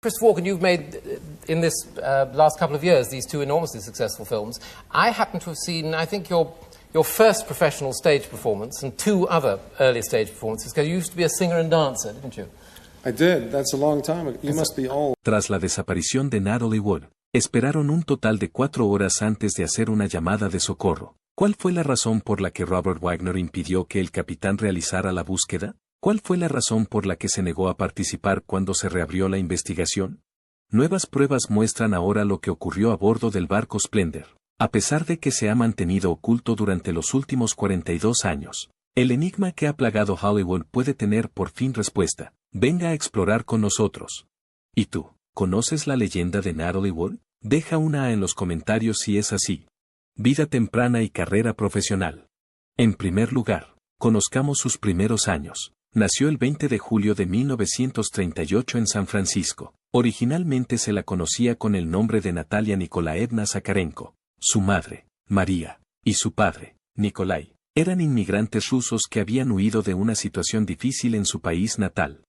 Christopher Walken, you've made, in this last couple of years, these two enormously successful films. I happen to have seen, I think, your first professional stage performance and two other early stage performances, because you used to be a singer and dancer, didn't you? I did. That's a long time ago. You must be old. Tras la desaparición de Natalie Wood, esperaron un total de 4 horas antes de hacer una llamada de socorro. ¿Cuál fue la razón por la que Robert Wagner impidió que el capitán realizara la búsqueda? ¿Cuál fue la razón por la que se negó a participar cuando se reabrió la investigación? Nuevas pruebas muestran ahora lo que ocurrió a bordo del barco Splendor. A pesar de que se ha mantenido oculto durante los últimos 42 años, el enigma que ha plagado Hollywood puede tener por fin respuesta. Venga a explorar con nosotros. ¿Y tú, conoces la leyenda de Natalie Wood? Deja una A en los comentarios si es así. Vida temprana y carrera profesional. En primer lugar, conozcamos sus primeros años. Nació el 20 de julio de 1938 en San Francisco. Originalmente se la conocía con el nombre de Natalia Nikolaevna Zakarenko. Su madre, María, y su padre, Nikolai, eran inmigrantes rusos que habían huido de una situación difícil en su país natal.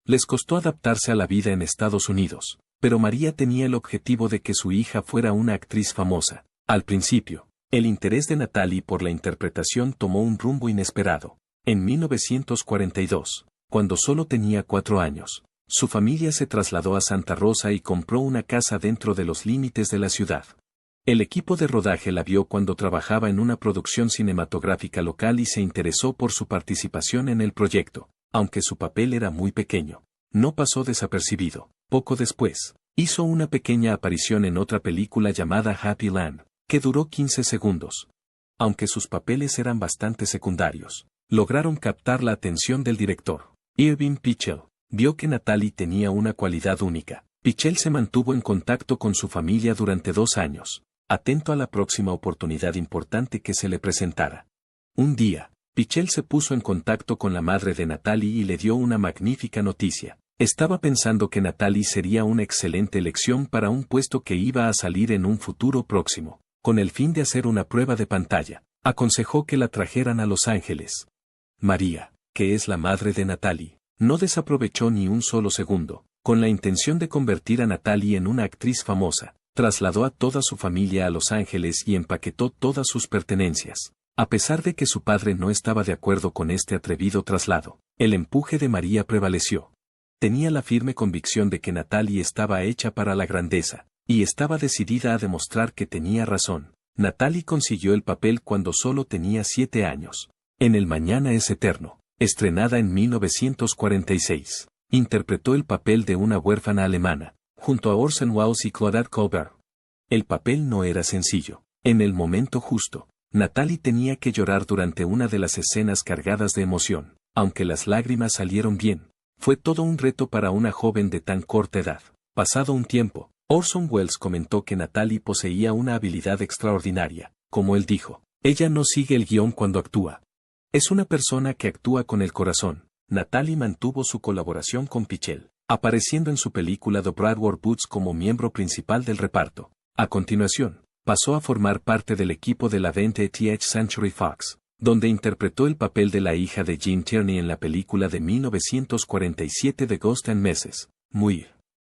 Les costó adaptarse a la vida en Estados Unidos, pero María tenía el objetivo de que su hija fuera una actriz famosa. Al principio, el interés de Natalie por la interpretación tomó un rumbo inesperado. En 1942, cuando solo tenía 4 años, su familia se trasladó a Santa Rosa y compró una casa dentro de los límites de la ciudad. El equipo de rodaje la vio cuando trabajaba en una producción cinematográfica local y se interesó por su participación en el proyecto. Aunque su papel era muy pequeño, no pasó desapercibido. Poco después, hizo una pequeña aparición en otra película llamada Happy Land, que duró 15 segundos. Aunque sus papeles eran bastante secundarios, lograron captar la atención del director. Irving Pichel vio que Natalie tenía una cualidad única. Pichel se mantuvo en contacto con su familia durante 2 años, atento a la próxima oportunidad importante que se le presentara. Un día, Pichel se puso en contacto con la madre de Natalie y le dio una magnífica noticia. Estaba pensando que Natalie sería una excelente elección para un puesto que iba a salir en un futuro próximo. Con el fin de hacer una prueba de pantalla, aconsejó que la trajeran a Los Ángeles. María, que es la madre de Natalie, no desaprovechó ni un solo segundo. Con la intención de convertir a Natalie en una actriz famosa, trasladó a toda su familia a Los Ángeles y empaquetó todas sus pertenencias. A pesar de que su padre no estaba de acuerdo con este atrevido traslado, el empuje de María prevaleció. Tenía la firme convicción de que Natalie estaba hecha para la grandeza, y estaba decidida a demostrar que tenía razón. Natalie consiguió el papel cuando solo tenía 7 años. En El Mañana es Eterno, estrenada en 1946, interpretó el papel de una huérfana alemana, junto a Orson Welles y Claudette Colbert. El papel no era sencillo. En el momento justo, Natalie tenía que llorar durante una de las escenas cargadas de emoción. Aunque las lágrimas salieron bien, fue todo un reto para una joven de tan corta edad. Pasado un tiempo, Orson Welles comentó que Natalie poseía una habilidad extraordinaria. Como él dijo, ella no sigue el guión cuando actúa. Es una persona que actúa con el corazón. Natalie mantuvo su colaboración con Pichel, apareciendo en su película The Bradford Boots como miembro principal del reparto. A continuación, pasó a formar parte del equipo de la 20th Century Fox, donde interpretó el papel de la hija de Gene Tierney en la película de 1947 de Ghost and Mrs. Muir.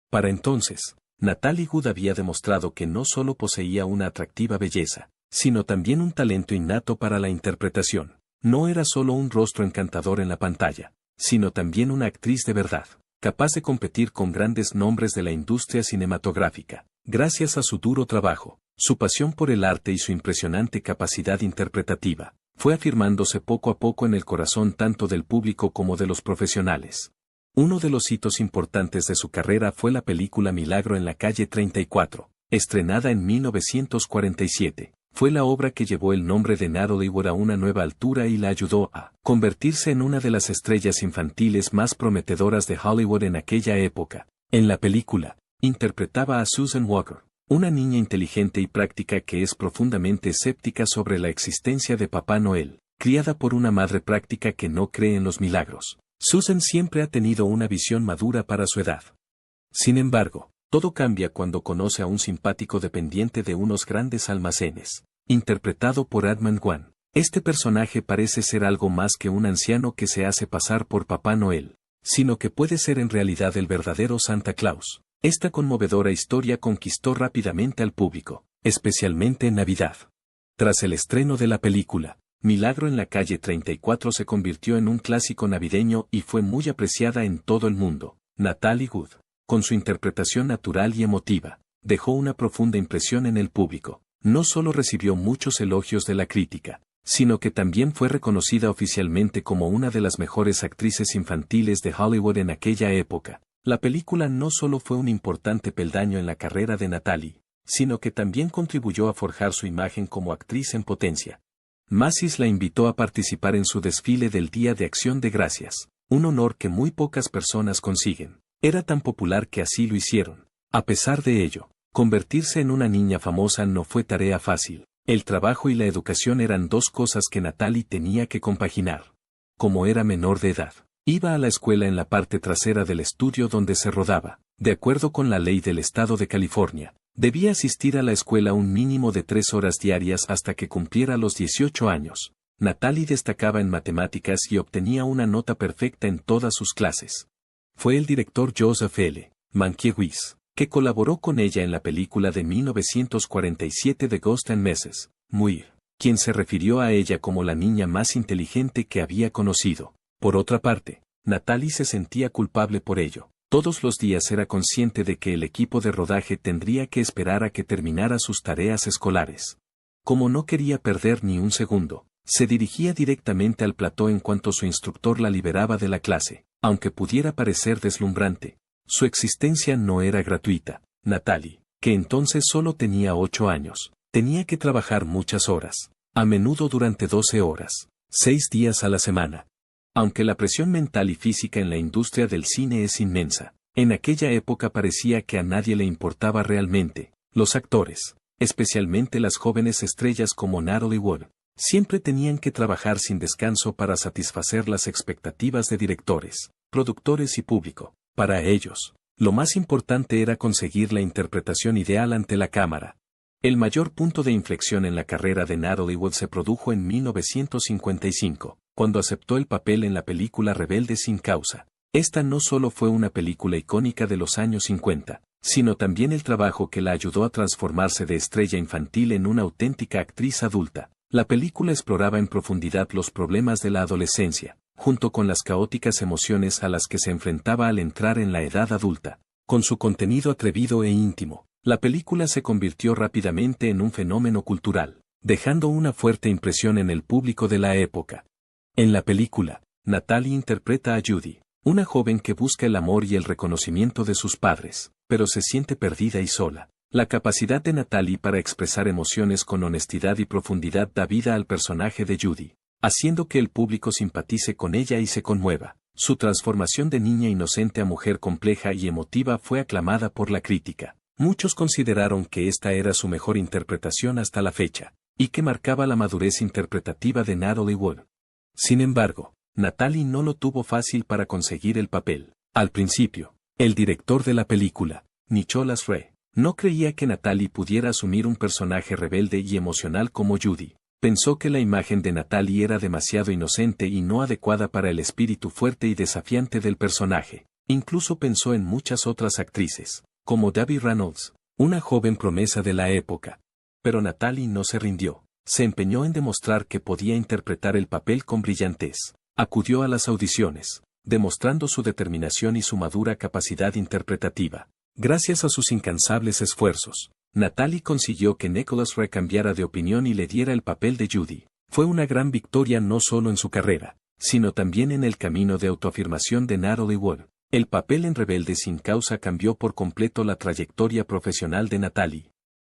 Para entonces, Natalie Wood había demostrado que no solo poseía una atractiva belleza, sino también un talento innato para la interpretación. No era solo un rostro encantador en la pantalla, sino también una actriz de verdad, capaz de competir con grandes nombres de la industria cinematográfica. Gracias a su duro trabajo, su pasión por el arte y su impresionante capacidad interpretativa, fue afirmándose poco a poco en el corazón tanto del público como de los profesionales. Uno de los hitos importantes de su carrera fue la película Milagro en la calle 34, estrenada en 1947. Fue la obra que llevó el nombre de Natalie Wood a una nueva altura y la ayudó a convertirse en una de las estrellas infantiles más prometedoras de Hollywood en aquella época. En la película, interpretaba a Susan Walker, una niña inteligente y práctica que es profundamente escéptica sobre la existencia de Papá Noel, criada por una madre práctica que no cree en los milagros. Susan siempre ha tenido una visión madura para su edad. Sin embargo, todo cambia cuando conoce a un simpático dependiente de unos grandes almacenes, interpretado por Edmund Wan. Este personaje parece ser algo más que un anciano que se hace pasar por Papá Noel, sino que puede ser en realidad el verdadero Santa Claus. Esta conmovedora historia conquistó rápidamente al público, especialmente en Navidad. Tras el estreno de la película, Milagro en la calle 34 se convirtió en un clásico navideño y fue muy apreciada en todo el mundo. Natalie Wood, con su interpretación natural y emotiva, dejó una profunda impresión en el público. No solo recibió muchos elogios de la crítica, sino que también fue reconocida oficialmente como una de las mejores actrices infantiles de Hollywood en aquella época. La película no solo fue un importante peldaño en la carrera de Natalie, sino que también contribuyó a forjar su imagen como actriz en potencia. Macy's la invitó a participar en su desfile del Día de Acción de Gracias, un honor que muy pocas personas consiguen. Era tan popular que así lo hicieron. A pesar de ello, convertirse en una niña famosa no fue tarea fácil. El trabajo y la educación eran dos cosas que Natalie tenía que compaginar. Como era menor de edad, iba a la escuela en la parte trasera del estudio donde se rodaba. De acuerdo con la ley del estado de California, debía asistir a la escuela un mínimo de 3 horas diarias hasta que cumpliera los 18 años. Natalie destacaba en matemáticas y obtenía una nota perfecta en todas sus clases. Fue el director Joseph L. Mankiewicz, que colaboró con ella en la película de 1947 de Ghost and Mrs. Muir, quien se refirió a ella como la niña más inteligente que había conocido. Por otra parte, Natalie se sentía culpable por ello. Todos los días era consciente de que el equipo de rodaje tendría que esperar a que terminara sus tareas escolares. Como no quería perder ni un segundo, se dirigía directamente al plató en cuanto su instructor la liberaba de la clase. Aunque pudiera parecer deslumbrante, su existencia no era gratuita. Natalie, que entonces solo tenía 8 años, tenía que trabajar muchas horas, a menudo durante 12 horas, 6 días a la semana. Aunque la presión mental y física en la industria del cine es inmensa, en aquella época parecía que a nadie le importaba realmente. Los actores, especialmente las jóvenes estrellas como Natalie Wood, siempre tenían que trabajar sin descanso para satisfacer las expectativas de directores, productores y público. Para ellos, lo más importante era conseguir la interpretación ideal ante la cámara. El mayor punto de inflexión en la carrera de Natalie Wood se produjo en 1955, cuando aceptó el papel en la película Rebelde sin causa. Esta no solo fue una película icónica de los años 50, sino también el trabajo que la ayudó a transformarse de estrella infantil en una auténtica actriz adulta. La película exploraba en profundidad los problemas de la adolescencia, junto con las caóticas emociones a las que se enfrentaba al entrar en la edad adulta. Con su contenido atrevido e íntimo, la película se convirtió rápidamente en un fenómeno cultural, dejando una fuerte impresión en el público de la época. En la película, Natalie interpreta a Judy, una joven que busca el amor y el reconocimiento de sus padres, pero se siente perdida y sola. La capacidad de Natalie para expresar emociones con honestidad y profundidad da vida al personaje de Judy, haciendo que el público simpatice con ella y se conmueva. Su transformación de niña inocente a mujer compleja y emotiva fue aclamada por la crítica. Muchos consideraron que esta era su mejor interpretación hasta la fecha, y que marcaba la madurez interpretativa de Natalie Wood. Sin embargo, Natalie no lo tuvo fácil para conseguir el papel. Al principio, el director de la película, Nicholas Ray, no creía que Natalie pudiera asumir un personaje rebelde y emocional como Judy. Pensó que la imagen de Natalie era demasiado inocente y no adecuada para el espíritu fuerte y desafiante del personaje. Incluso pensó en muchas otras actrices, como Debbie Reynolds, una joven promesa de la época. Pero Natalie no se rindió. Se empeñó en demostrar que podía interpretar el papel con brillantez. Acudió a las audiciones, demostrando su determinación y su madura capacidad interpretativa. Gracias a sus incansables esfuerzos, Natalie consiguió que Nicholas Ray cambiara de opinión y le diera el papel de Judy. Fue una gran victoria no solo en su carrera, sino también en el camino de autoafirmación de Natalie Wood. El papel en Rebelde sin causa cambió por completo la trayectoria profesional de Natalie.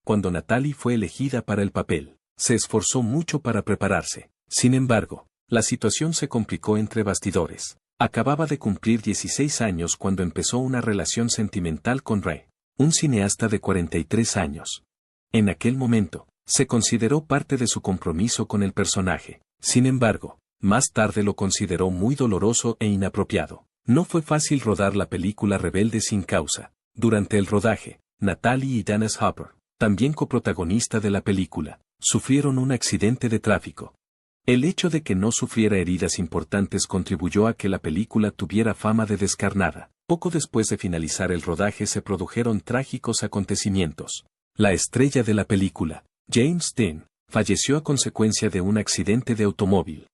Cuando Natalie fue elegida para el papel, se esforzó mucho para prepararse. Sin embargo, la situación se complicó entre bastidores. Acababa de cumplir 16 años cuando empezó una relación sentimental con Ray, un cineasta de 43 años. En aquel momento, se consideró parte de su compromiso con el personaje. Sin embargo, más tarde lo consideró muy doloroso e inapropiado. No fue fácil rodar la película Rebelde sin causa. Durante el rodaje, Natalie y Dennis Hopper, también coprotagonista de la película, sufrieron un accidente de tráfico. El hecho de que no sufriera heridas importantes contribuyó a que la película tuviera fama de descarnada. Poco después de finalizar el rodaje se produjeron trágicos acontecimientos. La estrella de la película, James Dean, falleció a consecuencia de un accidente de automóvil.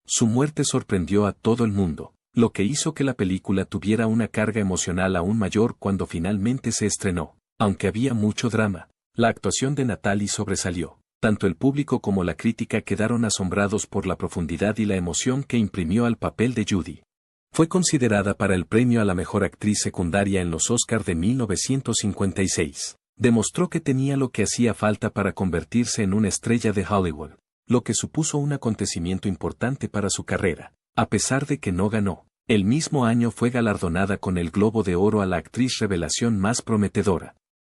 Su muerte sorprendió a todo el mundo, lo que hizo que la película tuviera una carga emocional aún mayor cuando finalmente se estrenó. Aunque había mucho drama, la actuación de Natalie sobresalió. Tanto el público como la crítica quedaron asombrados por la profundidad y la emoción que imprimió al papel de Judy. Fue considerada para el premio a la mejor actriz secundaria en los Oscar de 1956. Demostró que tenía lo que hacía falta para convertirse en una estrella de Hollywood, lo que supuso un acontecimiento importante para su carrera. A pesar de que no ganó, el mismo año fue galardonada con el Globo de Oro a la actriz revelación más prometedora.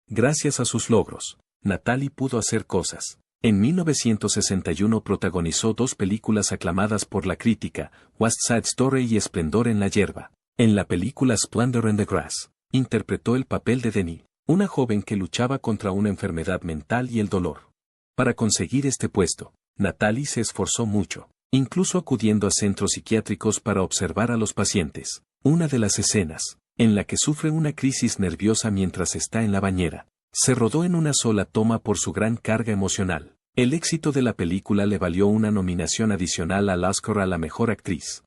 Gracias a sus logros, Natalie pudo hacer cosas. En 1961 protagonizó 2 películas aclamadas por la crítica, West Side Story y Esplendor en la hierba. En la película Splendor in the Grass, interpretó el papel de Denny, una joven que luchaba contra una enfermedad mental y el dolor. Para conseguir este puesto, Natalie se esforzó mucho, incluso acudiendo a centros psiquiátricos para observar a los pacientes. Una de las escenas, en la que sufre una crisis nerviosa mientras está en la bañera, se rodó en una sola toma por su gran carga emocional. El éxito de la película le valió una nominación adicional al Oscar a la mejor actriz.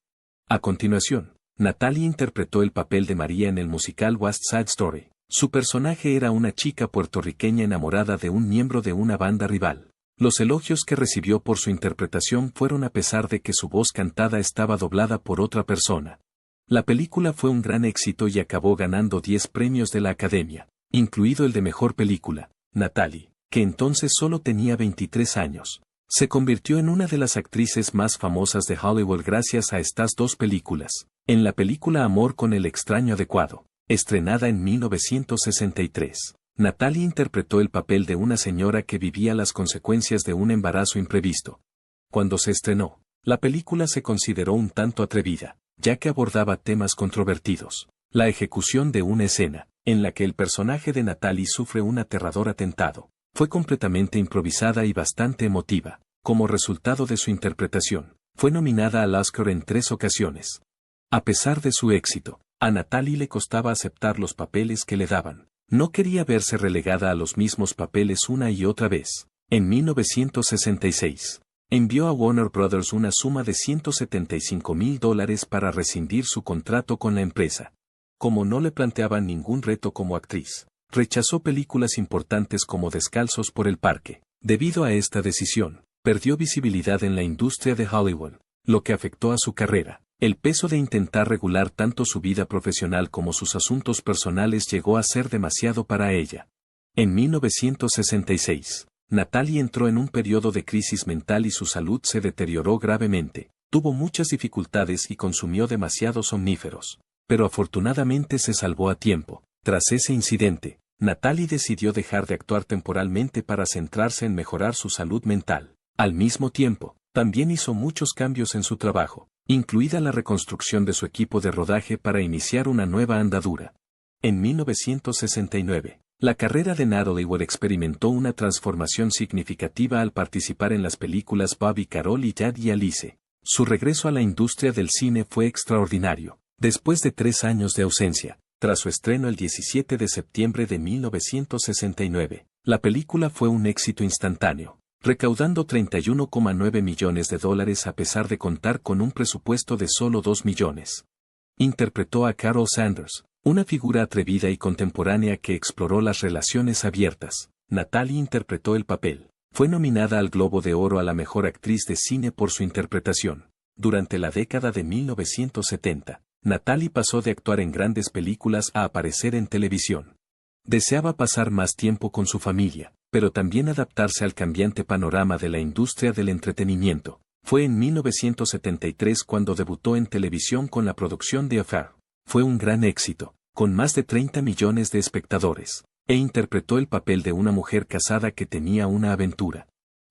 A continuación, Natalie interpretó el papel de María en el musical West Side Story. Su personaje era una chica puertorriqueña enamorada de un miembro de una banda rival. Los elogios que recibió por su interpretación fueron a pesar de que su voz cantada estaba doblada por otra persona. La película fue un gran éxito y acabó ganando 10 premios de la Academia, incluido el de Mejor Película. Natalie, que entonces solo tenía 23 años, se convirtió en una de las actrices más famosas de Hollywood gracias a estas 2 películas. En la película Amor con el extraño adecuado, estrenada en 1963, Natalie interpretó el papel de una señora que vivía las consecuencias de un embarazo imprevisto. Cuando se estrenó, la película se consideró un tanto atrevida, ya que abordaba temas controvertidos. La ejecución de una escena, en la que el personaje de Natalie sufre un aterrador atentado, fue completamente improvisada y bastante emotiva. Como resultado de su interpretación, fue nominada al Oscar en 3 ocasiones. A pesar de su éxito, a Natalie le costaba aceptar los papeles que le daban. No quería verse relegada a los mismos papeles una y otra vez. En 1966, envió a Warner Brothers una suma de $175,000 para rescindir su contrato con la empresa. Como no le planteaban ningún reto como actriz, rechazó películas importantes como Descalzos por el Parque. Debido a esta decisión, perdió visibilidad en la industria de Hollywood, lo que afectó a su carrera. El peso de intentar regular tanto su vida profesional como sus asuntos personales llegó a ser demasiado para ella. En 1966, Natalie entró en un periodo de crisis mental y su salud se deterioró gravemente. Tuvo muchas dificultades y consumió demasiados somníferos. Pero afortunadamente se salvó a tiempo. Tras ese incidente, Natalie decidió dejar de actuar temporalmente para centrarse en mejorar su salud mental. Al mismo tiempo, también hizo muchos cambios en su trabajo, incluida la reconstrucción de su equipo de rodaje para iniciar una nueva andadura. En 1969, la carrera de Natalie Wood experimentó una transformación significativa al participar en las películas Bobby Carol y Jad y Alice. Su regreso a la industria del cine fue extraordinario. Después de 3 años de ausencia, tras su estreno el 17 de septiembre de 1969, la película fue un éxito instantáneo, recaudando $31,9 millones a pesar de contar con un presupuesto de solo $2 millones. Interpretó a Carol Sanders, una figura atrevida y contemporánea que exploró las relaciones abiertas. Natalie interpretó el papel. Fue nominada al Globo de Oro a la mejor actriz de cine por su interpretación. Durante la década de 1970, Natalie pasó de actuar en grandes películas a aparecer en televisión. Deseaba pasar más tiempo con su familia, pero también adaptarse al cambiante panorama de la industria del entretenimiento. Fue en 1973 cuando debutó en televisión con la producción de Affair. Fue un gran éxito, con más de 30 millones de espectadores, e interpretó el papel de una mujer casada que tenía una aventura.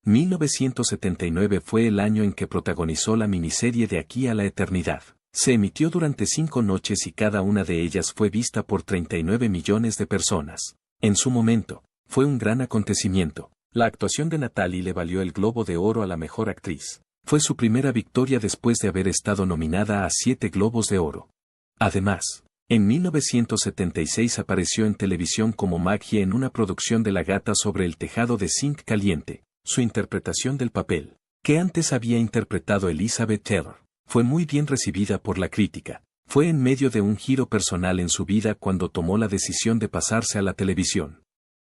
1979 fue el año en que protagonizó la miniserie De aquí a la eternidad. Se emitió durante 5 noches y cada una de ellas fue vista por 39 millones de personas. En su momento, fue un gran acontecimiento. La actuación de Natalie le valió el Globo de Oro a la mejor actriz. Fue su primera victoria después de haber estado nominada a 7 Globos de Oro. Además, En 1976 apareció en televisión como Maggie en una producción de La Gata sobre el tejado de zinc caliente. Su interpretación del papel, que antes había interpretado Elizabeth Taylor, fue muy bien recibida por la crítica. Fue en medio de un giro personal en su vida cuando tomó la decisión de pasarse a la televisión.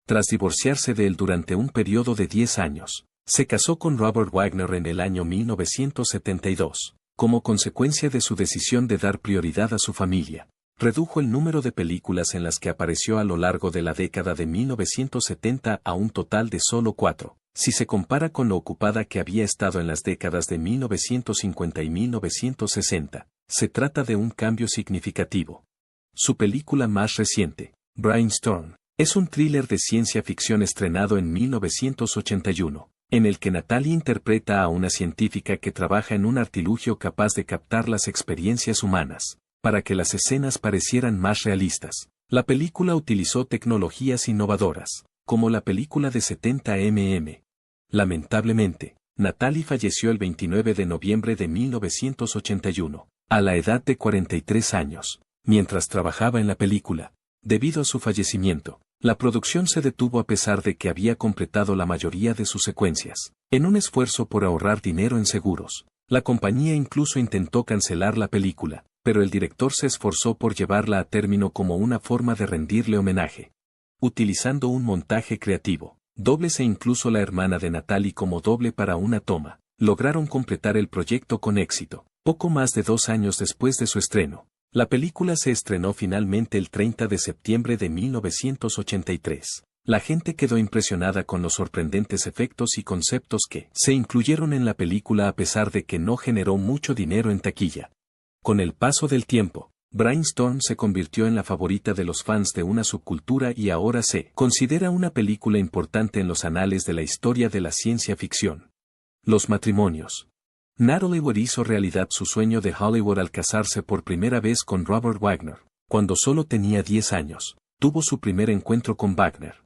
Tras divorciarse de él durante un periodo de 10 años, se casó con Robert Wagner en el año 1972. Como consecuencia de su decisión de dar prioridad a su familia, redujo el número de películas en las que apareció a lo largo de la década de 1970 a un total de solo 4. Si se compara con lo ocupada que había estado en las décadas de 1950 y 1960, se trata de un cambio significativo. Su película más reciente, Brainstorm, es un thriller de ciencia ficción estrenado en 1981, en el que Natalie interpreta a una científica que trabaja en un artilugio capaz de captar las experiencias humanas, para que las escenas parecieran más realistas. La película utilizó tecnologías innovadoras, como la película de 70 mm. Lamentablemente, Natalie falleció el 29 de noviembre de 1981, a la edad de 43 años, mientras trabajaba en la película. Debido a su fallecimiento, la producción se detuvo a pesar de que había completado la mayoría de sus secuencias. En un esfuerzo por ahorrar dinero en seguros, la compañía incluso intentó cancelar la película, pero el director se esforzó por llevarla a término como una forma de rendirle homenaje. Utilizando un montaje creativo, dobles e incluso la hermana de Natalie como doble para una toma, lograron completar el proyecto con éxito. Poco más de 2 años después de su estreno, la película se estrenó finalmente el 30 de septiembre de 1983. La gente quedó impresionada con los sorprendentes efectos y conceptos que se incluyeron en la película a pesar de que no generó mucho dinero en taquilla. Con el paso del tiempo, Brainstorm se convirtió en la favorita de los fans de una subcultura y ahora se considera una película importante en los anales de la historia de la ciencia ficción. Los matrimonios. Natalie Wood hizo realidad su sueño de Hollywood al casarse por primera vez con Robert Wagner. Cuando solo tenía 10 años, tuvo su primer encuentro con Wagner.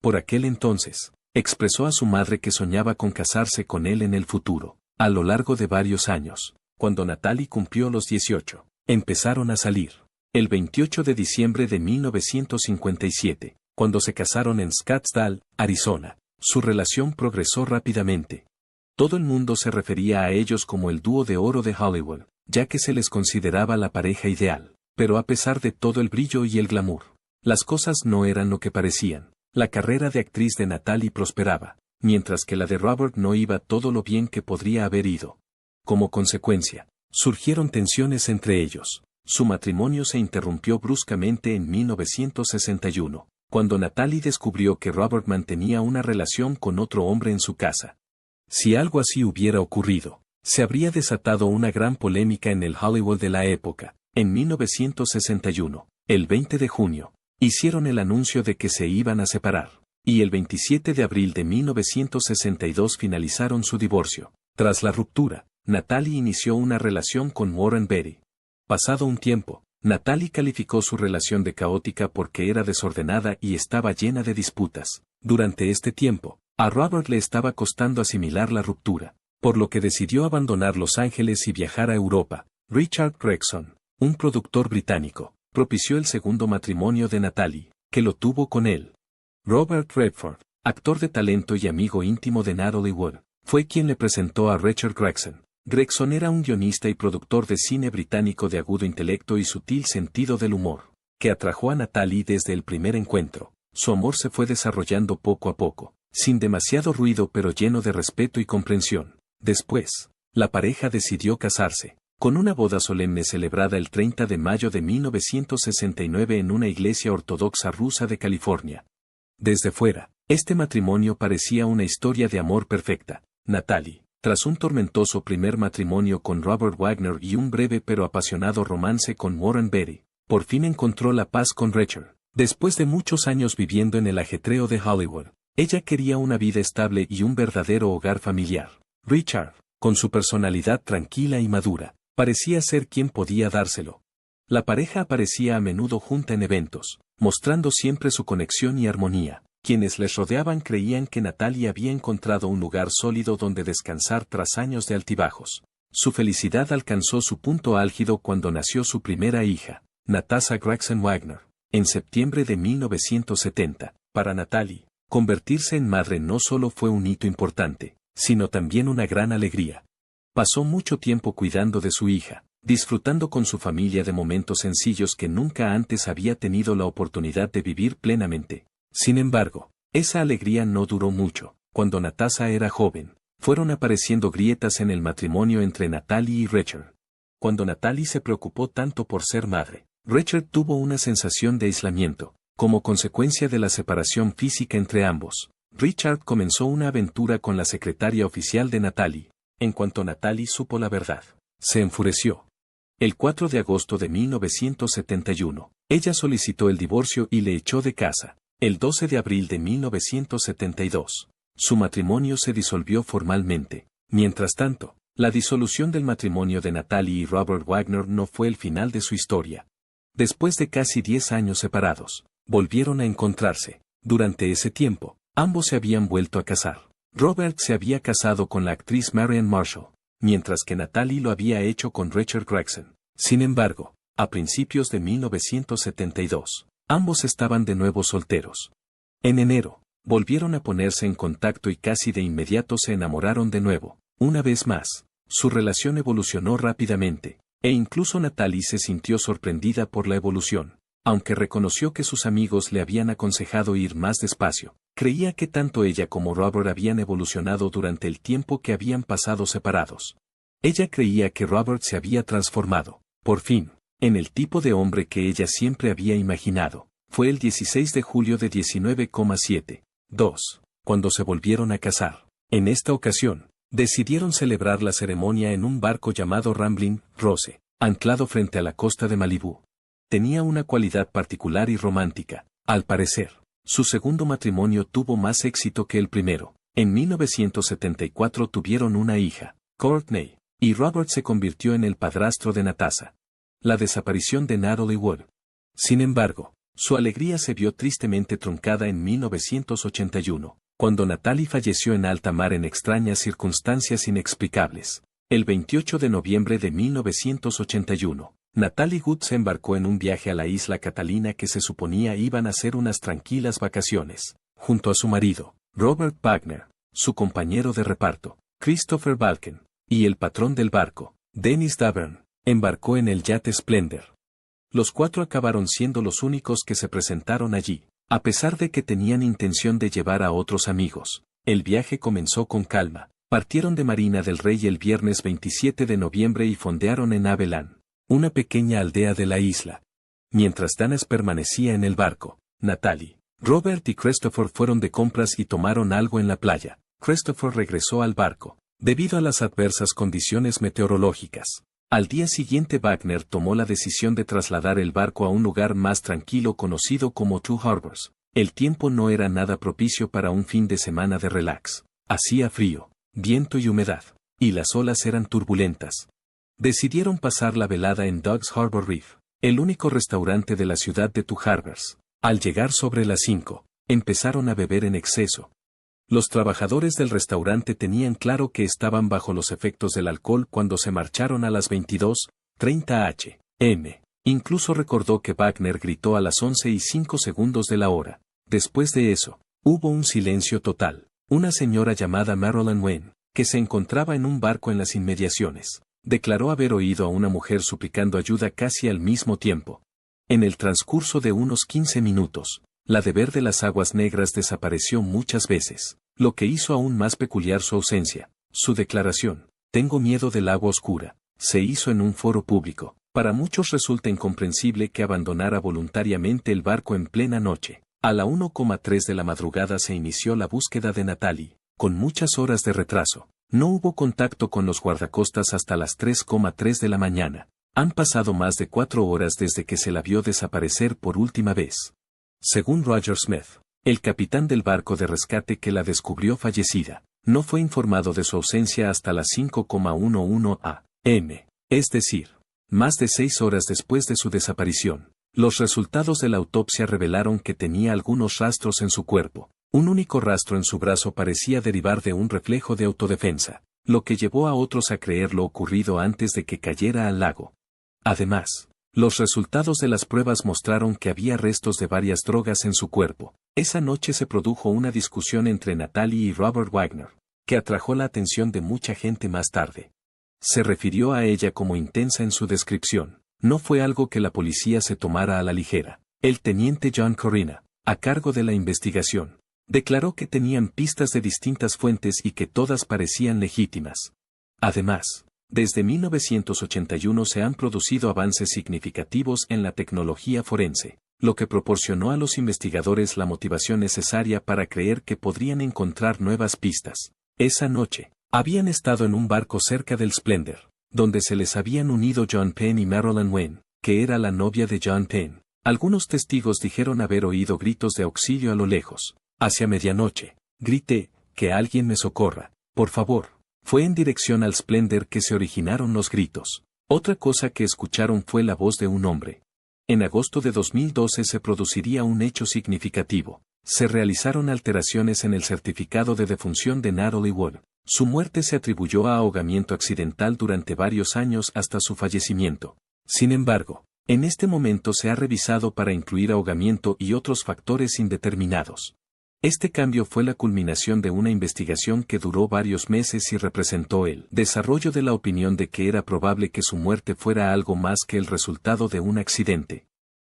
Por aquel entonces, expresó a su madre que soñaba con casarse con él en el futuro. A lo largo de varios años, cuando Natalie cumplió los 18, empezaron a salir. El 28 de diciembre de 1957, cuando se casaron en Scottsdale, Arizona, su relación progresó rápidamente. Todo el mundo se refería a ellos como el dúo de oro de Hollywood, ya que se les consideraba la pareja ideal. Pero a pesar de todo el brillo y el glamour, las cosas no eran lo que parecían. La carrera de actriz de Natalie prosperaba, mientras que la de Robert no iba todo lo bien que podría haber ido. Como consecuencia, surgieron tensiones entre ellos. Su matrimonio se interrumpió bruscamente en 1961, cuando Natalie descubrió que Robert mantenía una relación con otro hombre en su casa. Si algo así hubiera ocurrido, se habría desatado una gran polémica en el Hollywood de la época. En 1961, el 20 de junio, hicieron el anuncio de que se iban a separar, y el 27 de abril de 1962 finalizaron su divorcio. Tras la ruptura, Natalie inició una relación con Warren Beatty. Pasado un tiempo, Natalie calificó su relación de caótica porque era desordenada y estaba llena de disputas. Durante este tiempo, a Robert le estaba costando asimilar la ruptura, por lo que decidió abandonar Los Ángeles y viajar a Europa. Richard Gregson, un productor británico, propició el segundo matrimonio de Natalie, que lo tuvo con él. Robert Redford, actor de talento y amigo íntimo de Natalie Wood, fue quien le presentó a Richard Gregson. Gregson era un guionista y productor de cine británico de agudo intelecto y sutil sentido del humor, que atrajo a Natalie desde el primer encuentro. Su amor se fue desarrollando poco a poco, sin demasiado ruido pero lleno de respeto y comprensión. Después, la pareja decidió casarse, con una boda solemne celebrada el 30 de mayo de 1969 en una iglesia ortodoxa rusa de California. Desde fuera, este matrimonio parecía una historia de amor perfecta. Natalie, tras un tormentoso primer matrimonio con Robert Wagner y un breve pero apasionado romance con Warren Beatty, por fin encontró la paz con Richard. Después de muchos años viviendo en el ajetreo de Hollywood, ella quería una vida estable y un verdadero hogar familiar. Richard, con su personalidad tranquila y madura, parecía ser quien podía dárselo. La pareja aparecía a menudo junta en eventos, mostrando siempre su conexión y armonía. Quienes les rodeaban creían que Natalie había encontrado un lugar sólido donde descansar tras años de altibajos. Su felicidad alcanzó su punto álgido cuando nació su primera hija, Natasha Gregson Wagner, en septiembre de 1970. Para Natalie, convertirse en madre no solo fue un hito importante, sino también una gran alegría. Pasó mucho tiempo cuidando de su hija, disfrutando con su familia de momentos sencillos que nunca antes había tenido la oportunidad de vivir plenamente. Sin embargo, esa alegría no duró mucho. Cuando Natasha era joven, fueron apareciendo grietas en el matrimonio entre Natalie y Richard. Cuando Natalie se preocupó tanto por ser madre, Richard tuvo una sensación de aislamiento. Como consecuencia de la separación física entre ambos, Richard comenzó una aventura con la secretaria oficial de Natalie. En cuanto Natalie supo la verdad, se enfureció. El 4 de agosto de 1971, ella solicitó el divorcio y le echó de casa. El 12 de abril de 1972, su matrimonio se disolvió formalmente. Mientras tanto, la disolución del matrimonio de Natalie y Robert Wagner no fue el final de su historia. Después de casi 10 años separados, volvieron a encontrarse. Durante ese tiempo, ambos se habían vuelto a casar. Robert se había casado con la actriz Marian Marshall, mientras que Natalie lo había hecho con Richard Gregson. Sin embargo, a principios de 1972, ambos estaban de nuevo solteros. En enero, volvieron a ponerse en contacto y casi de inmediato se enamoraron de nuevo. Una vez más, su relación evolucionó rápidamente, e incluso Natalie se sintió sorprendida por la evolución. Aunque reconoció que sus amigos le habían aconsejado ir más despacio, creía que tanto ella como Robert habían evolucionado durante el tiempo que habían pasado separados. Ella creía que Robert se había transformado, por fin, en el tipo de hombre que ella siempre había imaginado. Fue el 16 de julio de 1972, cuando se volvieron a casar. En esta ocasión, decidieron celebrar la ceremonia en un barco llamado Rambling Rose, anclado frente a la costa de Malibú. Tenía una cualidad particular y romántica. Al parecer, su segundo matrimonio tuvo más éxito que el primero. En 1974 tuvieron una hija, Courtney, y Robert se convirtió en el padrastro de Natasha. La desaparición de Natalie Wood. Sin embargo, su alegría se vio tristemente truncada en 1981, cuando Natalie falleció en alta mar en extrañas circunstancias inexplicables. El 28 de noviembre de 1981, Natalie Wood se embarcó en un viaje a la isla Catalina que se suponía iban a ser unas tranquilas vacaciones, junto a su marido, Robert Wagner, su compañero de reparto, Christopher Balken, y el patrón del barco, Dennis Davern, embarcó en el yate Splendor. Los cuatro acabaron siendo los únicos que se presentaron allí, a pesar de que tenían intención de llevar a otros amigos. El viaje comenzó con calma. Partieron de Marina del Rey el viernes 27 de noviembre y fondearon en Avellan, una pequeña aldea de la isla. Mientras Danas permanecía en el barco, Natalie, Robert y Christopher fueron de compras y tomaron algo en la playa. Christopher regresó al barco, debido a las adversas condiciones meteorológicas. Al día siguiente Wagner tomó la decisión de trasladar el barco a un lugar más tranquilo conocido como Two Harbors. El tiempo no era nada propicio para un fin de semana de relax. Hacía frío, viento y humedad, y las olas eran turbulentas. Decidieron pasar la velada en Dogs Harbor Reef, el único restaurante de la ciudad de Two Harbors. Al llegar sobre las 5, empezaron a beber en exceso. Los trabajadores del restaurante tenían claro que estaban bajo los efectos del alcohol cuando se marcharon a las 22:30 am. Incluso recordó que Wagner gritó a las 11:05 de la hora. Después de eso, hubo un silencio total. Una señora llamada Marilyn Wayne, que se encontraba en un barco en las inmediaciones, declaró haber oído a una mujer suplicando ayuda casi al mismo tiempo. En el transcurso de unos 15 minutos, la de ver de las aguas negras desapareció muchas veces, lo que hizo aún más peculiar su ausencia. Su declaración, "Tengo miedo del agua oscura", se hizo en un foro público. Para muchos resulta incomprensible que abandonara voluntariamente el barco en plena noche. A la 1:03 de la madrugada se inició la búsqueda de Natalie, con muchas horas de retraso. No hubo contacto con los guardacostas hasta las 3:03 de la mañana. Han pasado más de 4 horas desde que se la vio desaparecer por última vez. Según Roger Smith, el capitán del barco de rescate que la descubrió fallecida, no fue informado de su ausencia hasta las 5:11 am, es decir, más de 6 horas después de su desaparición. Los resultados de la autopsia revelaron que tenía algunos rastros en su cuerpo. Un único rastro en su brazo parecía derivar de un reflejo de autodefensa, lo que llevó a otros a creer lo ocurrido antes de que cayera al lago. Además, Los resultados de las pruebas mostraron que había restos de varias drogas en su cuerpo. Esa noche se produjo una discusión entre Natalie y Robert Wagner, que atrajo la atención de mucha gente más tarde. Se refirió a ella como intensa en su descripción. No fue algo que la policía se tomara a la ligera. El teniente John Corrina, a cargo de la investigación, declaró que tenían pistas de distintas fuentes y que todas parecían legítimas. Además, desde 1981 se han producido avances significativos en la tecnología forense, lo que proporcionó a los investigadores la motivación necesaria para creer que podrían encontrar nuevas pistas. Esa noche, habían estado en un barco cerca del Splendor, donde se les habían unido John Penn y Marilyn Wayne, que era la novia de John Penn. Algunos testigos dijeron haber oído gritos de auxilio a lo lejos. Hacia medianoche, grité, que alguien me socorra, por favor. Fue en dirección al Splendor que se originaron los gritos. Otra cosa que escucharon fue la voz de un hombre. En agosto de 2012 se produciría un hecho significativo. Se realizaron alteraciones en el certificado de defunción de Natalie Wood. Su muerte se atribuyó a ahogamiento accidental durante varios años hasta su fallecimiento. Sin embargo, en este momento se ha revisado para incluir ahogamiento y otros factores indeterminados. Este cambio fue la culminación de una investigación que duró varios meses y representó el desarrollo de la opinión de que era probable que su muerte fuera algo más que el resultado de un accidente.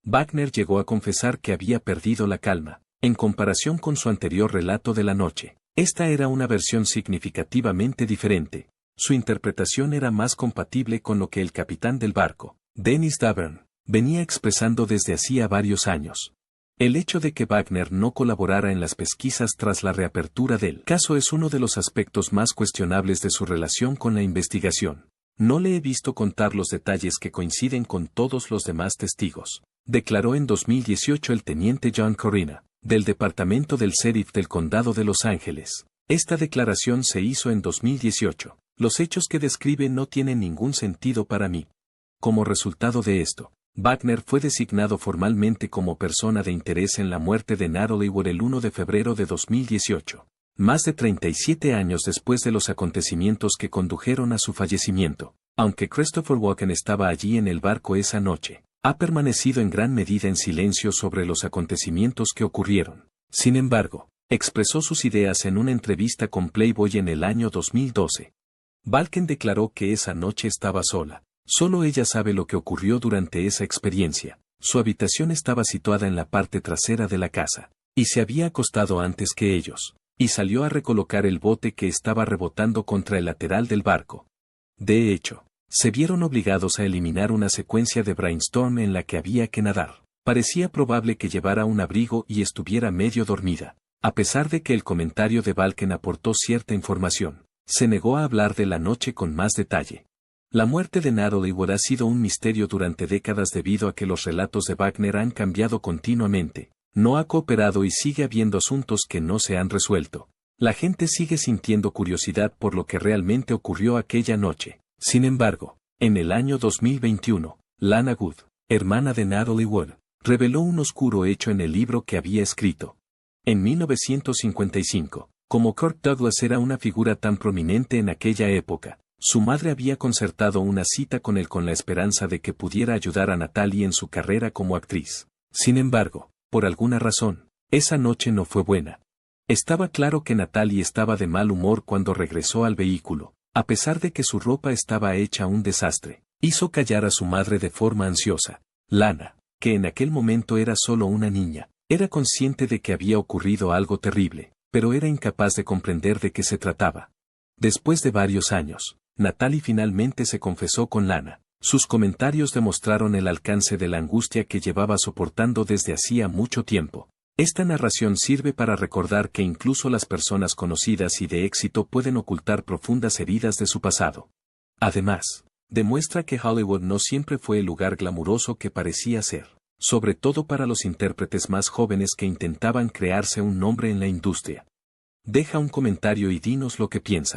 Wagner llegó a confesar que había perdido la calma, en comparación con su anterior relato de la noche. Esta era una versión significativamente diferente. Su interpretación era más compatible con lo que el capitán del barco, Dennis Davern, venía expresando desde hacía varios años. El hecho de que Wagner no colaborara en las pesquisas tras la reapertura del caso es uno de los aspectos más cuestionables de su relación con la investigación. No le he visto contar los detalles que coinciden con todos los demás testigos, declaró en 2018 el teniente John Corrina, del Departamento del Sheriff del Condado de Los Ángeles. Esta declaración se hizo en 2018. Los hechos que describe no tienen ningún sentido para mí. Como resultado de esto, Wagner fue designado formalmente como persona de interés en la muerte de Natalie Wood el 1 de febrero de 2018, más de 37 años después de los acontecimientos que condujeron a su fallecimiento. Aunque Christopher Walken estaba allí en el barco esa noche, ha permanecido en gran medida en silencio sobre los acontecimientos que ocurrieron. Sin embargo, expresó sus ideas en una entrevista con Playboy en el año 2012. Walken declaró que esa noche estaba sola. Solo ella sabe lo que ocurrió durante esa experiencia. Su habitación estaba situada en la parte trasera de la casa, y se había acostado antes que ellos, y salió a recolocar el bote que estaba rebotando contra el lateral del barco. De hecho, se vieron obligados a eliminar una secuencia de brainstorm en la que había que nadar. Parecía probable que llevara un abrigo y estuviera medio dormida. A pesar de que el comentario de Walken aportó cierta información, se negó a hablar de la noche con más detalle. La muerte de Natalie Wood ha sido un misterio durante décadas debido a que los relatos de Wagner han cambiado continuamente. No ha cooperado y sigue habiendo asuntos que no se han resuelto. La gente sigue sintiendo curiosidad por lo que realmente ocurrió aquella noche. Sin embargo, en el año 2021, Lana Wood, hermana de Natalie Wood, reveló un oscuro hecho en el libro que había escrito. En 1955, como Kirk Douglas era una figura tan prominente en aquella época, su madre había concertado una cita con él con la esperanza de que pudiera ayudar a Natalie en su carrera como actriz. Sin embargo, por alguna razón, esa noche no fue buena. Estaba claro que Natalie estaba de mal humor cuando regresó al vehículo, a pesar de que su ropa estaba hecha un desastre. Hizo callar a su madre de forma ansiosa. Lana, que en aquel momento era solo una niña, era consciente de que había ocurrido algo terrible, pero era incapaz de comprender de qué se trataba. Después de varios años, Natalie finalmente se confesó con Lana. Sus comentarios demostraron el alcance de la angustia que llevaba soportando desde hacía mucho tiempo. Esta narración sirve para recordar que incluso las personas conocidas y de éxito pueden ocultar profundas heridas de su pasado. Además, demuestra que Hollywood no siempre fue el lugar glamuroso que parecía ser, sobre todo para los intérpretes más jóvenes que intentaban crearse un nombre en la industria. Deja un comentario y dinos lo que piensas.